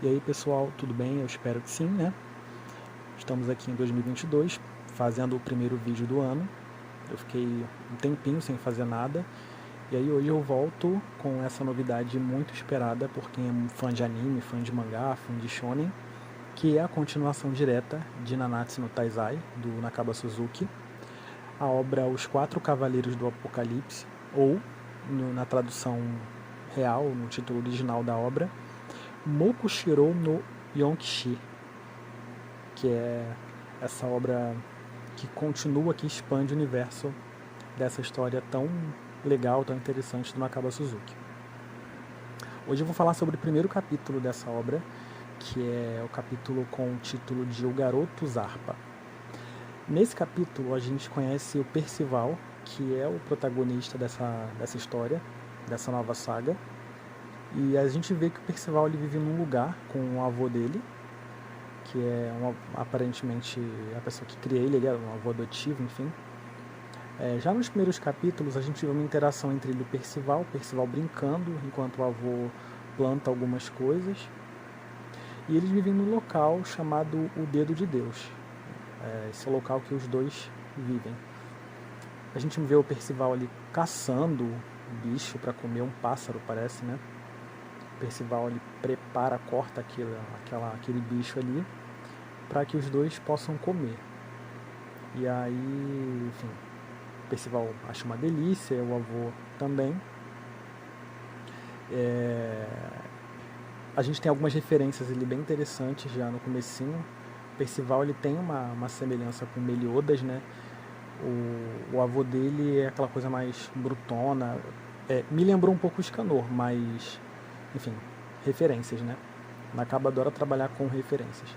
E aí pessoal, tudo bem? Eu espero que sim, né? Estamos aqui em 2022, fazendo o primeiro vídeo do ano. Eu fiquei um tempinho sem fazer nada. E aí hoje eu volto com essa novidade muito esperada por quem é fã de anime, fã de mangá, fã de shonen, que é a continuação direta de Nanatsu no Taizai, do Nakaba Suzuki, a obra Os Quatro Cavaleiros do Apocalipse, ou, na tradução real, no título original da obra, Mokushiro no Yonkishi, que é essa obra que continua, que expande o universo dessa história tão legal, tão interessante do Nakaba Suzuki. Hoje eu vou falar sobre o primeiro capítulo dessa obra, que é o capítulo com o título de O Garoto Zarpa. Nesse capítulo a gente conhece o Percival, que é o protagonista dessa história, dessa nova saga, e a gente vê que o Percival ele vive num lugar com o avô dele, que é aparentemente a pessoa que cria ele é um avô adotivo, enfim. Já nos primeiros capítulos a gente vê uma interação entre ele e o Percival brincando enquanto o avô planta algumas coisas, e eles vivem num local chamado o Dedo de Deus. Esse é o local que os dois vivem. A gente vê o Percival ali caçando bicho para comer, um pássaro parece, né? O Percival ele prepara, corta aquele bicho ali para que os dois possam comer. E aí, enfim, o Percival acha uma delícia, o avô também. A gente tem algumas referências ali bem interessantes já no comecinho. O Percival ele tem uma semelhança com Meliodas, né? O avô dele é aquela coisa mais brutona. Me lembrou um pouco o Escanor, mas, enfim, referências, né? Nakaba adora trabalhar com referências.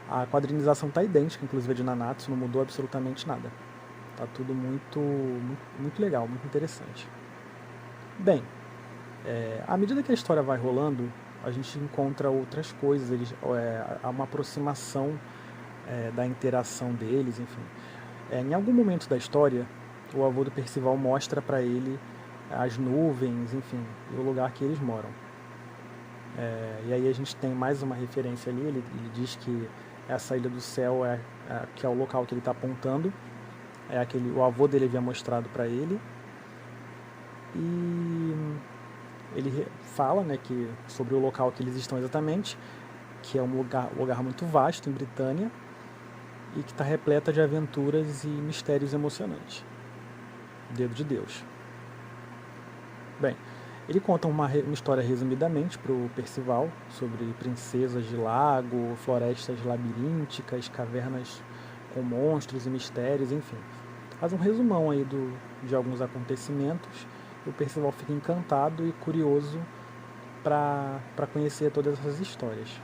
A quadrinização tá idêntica, inclusive a de Nanatsu, não mudou absolutamente nada. Tá tudo muito legal, muito interessante. Bem, à medida que a história vai rolando, a gente encontra outras coisas, há uma aproximação da interação deles, enfim. Em algum momento da história, o avô do Percival mostra para ele as nuvens, enfim, e o lugar que eles moram. E aí a gente tem mais uma referência ali, ele diz que essa ilha do céu que é o local que ele está apontando, o avô dele havia mostrado para ele, e ele fala, né, sobre o local que eles estão exatamente, que é um lugar muito vasto em Britânia e que está repleta de aventuras e mistérios emocionantes. Dedo de Deus. Bem, ele conta uma história resumidamente para o Percival sobre princesas de lago, florestas labirínticas, cavernas com monstros e mistérios, enfim. Faz um resumão aí de alguns acontecimentos e o Percival fica encantado e curioso para conhecer todas essas histórias.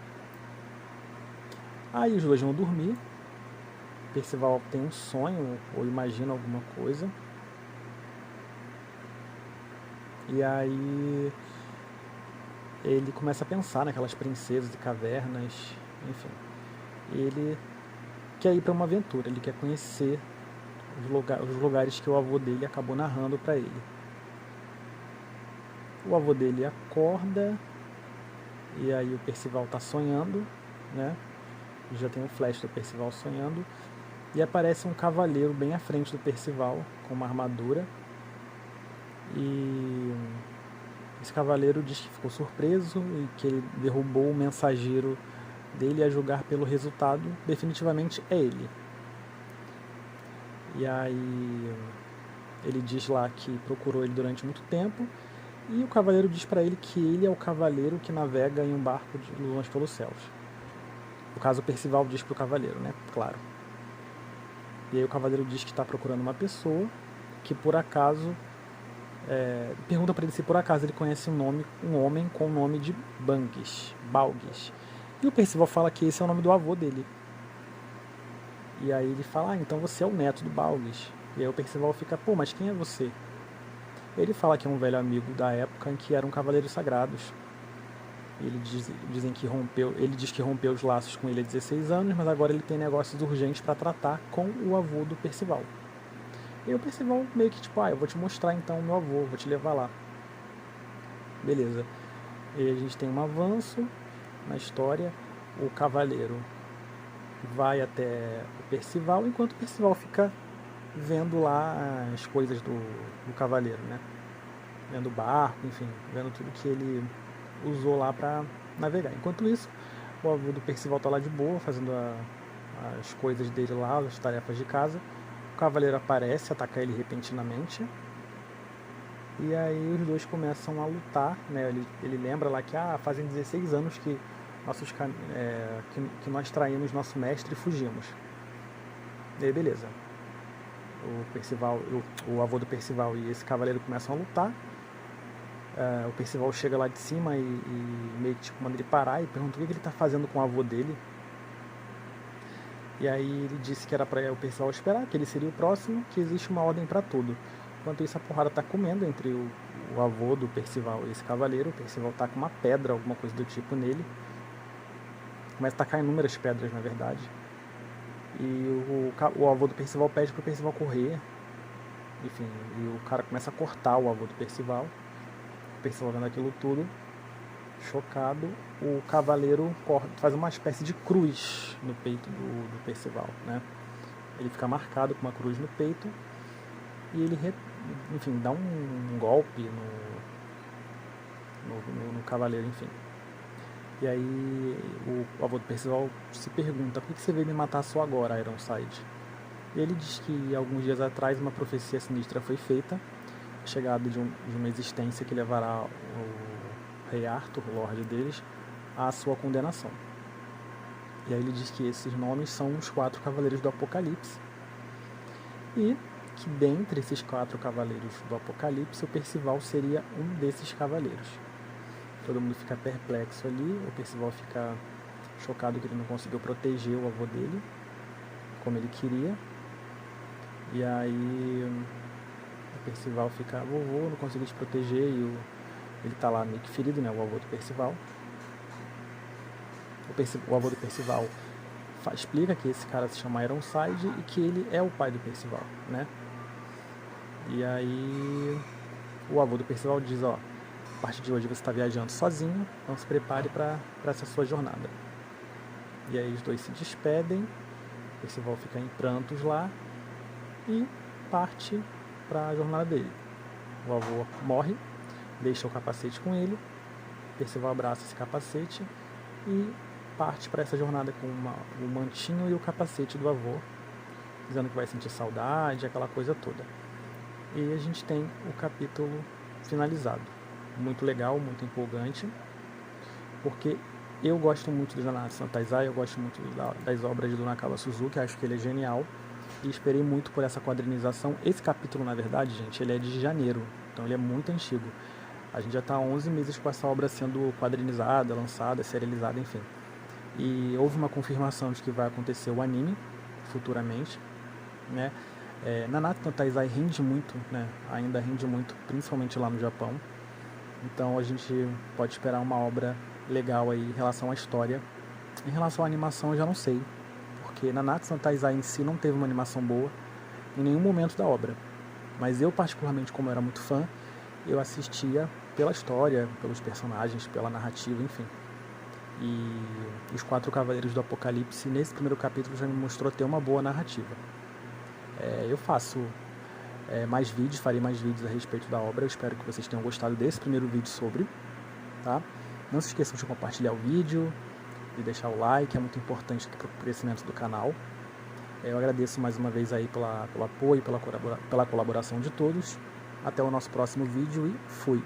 Aí os dois vão dormir, Percival tem um sonho ou imagina alguma coisa, e aí ele começa a pensar naquelas princesas e cavernas, enfim. Ele quer ir para uma aventura, ele quer conhecer os lugares que o avô dele acabou narrando para ele. O avô dele acorda, e aí o Percival está sonhando, né? Já tem um flash do Percival sonhando, e aparece um cavaleiro bem à frente do Percival, com uma armadura, e esse cavaleiro diz que ficou surpreso e que ele derrubou o mensageiro dele, a julgar pelo resultado, definitivamente é ele. E aí ele diz lá que procurou ele durante muito tempo, e o cavaleiro diz para ele que ele é o cavaleiro que navega em um barco de longe pelos céus. No caso, o Percival diz pro cavaleiro, né? Claro. E aí o cavaleiro diz que está procurando uma pessoa que por acaso pergunta para ele se por acaso ele conhece um homem com o nome de Balgues. E o Percival fala que esse é o nome do avô dele. E aí ele fala, então você é o neto do Balgues. E aí o Percival fica, pô, mas quem é você? Ele fala que é um velho amigo da época em que eram cavaleiros sagrados. Ele diz que rompeu os laços com ele há 16 anos, mas agora ele tem negócios urgentes para tratar com o avô do Percival. E o Percival meio que tipo, eu vou te mostrar então o meu avô, vou te levar lá. Beleza. E a gente tem um avanço, na história, o cavaleiro vai até o Percival, enquanto o Percival fica vendo lá as coisas do cavaleiro, né? Vendo o barco, enfim, vendo tudo que ele usou lá para navegar. Enquanto isso, o avô do Percival tá lá de boa, fazendo as coisas dele lá, as tarefas de casa. O cavaleiro aparece, ataca ele repentinamente. E aí os dois começam a lutar, né? Ele lembra lá que fazem 16 anos que que nós traímos nosso mestre e fugimos. E aí beleza. O avô do Percival e esse cavaleiro começam a lutar. O Percival chega lá de cima e meio que manda ele parar e pergunta o que ele está fazendo com o avô dele. E aí ele disse que era para o Percival esperar, que ele seria o próximo, que existe uma ordem para tudo. Enquanto isso, a porrada está comendo entre o avô do Percival e esse cavaleiro. O Percival está com uma pedra, alguma coisa do tipo nele. Começa a tacar inúmeras pedras, na verdade. E o avô do Percival pede para o Percival correr. Enfim, e o cara começa a cortar o avô do Percival. O Percival vendo aquilo tudo, chocado, o cavaleiro faz uma espécie de cruz no peito do Percival, né? Ele fica marcado com uma cruz no peito e ele, enfim, dá um golpe no cavaleiro, enfim. E aí o avô do Percival se pergunta: por que você veio me matar só agora, Ironside? E ele diz que alguns dias atrás uma profecia sinistra foi feita, a chegada de uma existência que levará o rei Arthur, o lorde deles, à sua condenação. E aí ele diz que esses nomes são os 4 cavaleiros do Apocalipse e que dentre esses 4 cavaleiros do Apocalipse o Percival seria um desses cavaleiros. Todo mundo fica perplexo ali, o Percival fica chocado que ele não conseguiu proteger o avô dele como ele queria. E aí o Percival fica: vovô, não consegui te proteger. E ele tá lá meio que ferido, né, o avô do Percival. O avô do Percival explica que esse cara se chama Ironside e que ele é o pai do Percival, né? E aí o avô do Percival diz: a partir de hoje você está viajando sozinho, então se prepare para essa sua jornada. E aí os dois se despedem, o Percival fica em prantos lá e parte para a jornada dele. O avô morre, deixa o capacete com ele, Percival abraça esse capacete e parte para essa jornada com o mantinho e o capacete do avô, dizendo que vai sentir saudade, aquela coisa toda. E a gente tem o capítulo finalizado. Muito legal, muito empolgante, porque eu gosto muito do Nanatsu no Taizai, eu gosto muito das obras do Nakaba Suzuki, acho que ele é genial, e esperei muito por essa quadrinização. Esse capítulo, na verdade, gente, ele é de janeiro, então ele é muito antigo. A gente já está há 11 meses com essa obra sendo quadrinizada, lançada, serializada, enfim. E houve uma confirmação de que vai acontecer o anime futuramente, né? Nanatsu no Taizai rende muito, né? Ainda rende muito, principalmente lá no Japão. Então a gente pode esperar uma obra legal aí em relação à história. Em relação à animação eu já não sei, porque Nanatsu no Taizai em si não teve uma animação boa em nenhum momento da obra. Mas eu particularmente, como eu era muito fã, eu assistia pela história, pelos personagens, pela narrativa, enfim. E os 4 Cavaleiros do Apocalipse, nesse primeiro capítulo, já me mostrou ter uma boa narrativa. Eu faço mais vídeos, farei mais vídeos a respeito da obra. Eu espero que vocês tenham gostado desse primeiro vídeo sobre, tá? Não se esqueçam de compartilhar o vídeo, de deixar o like, é muito importante para o crescimento do canal. Eu agradeço mais uma vez aí pelo apoio, pela colaboração de todos. Até o nosso próximo vídeo e fui!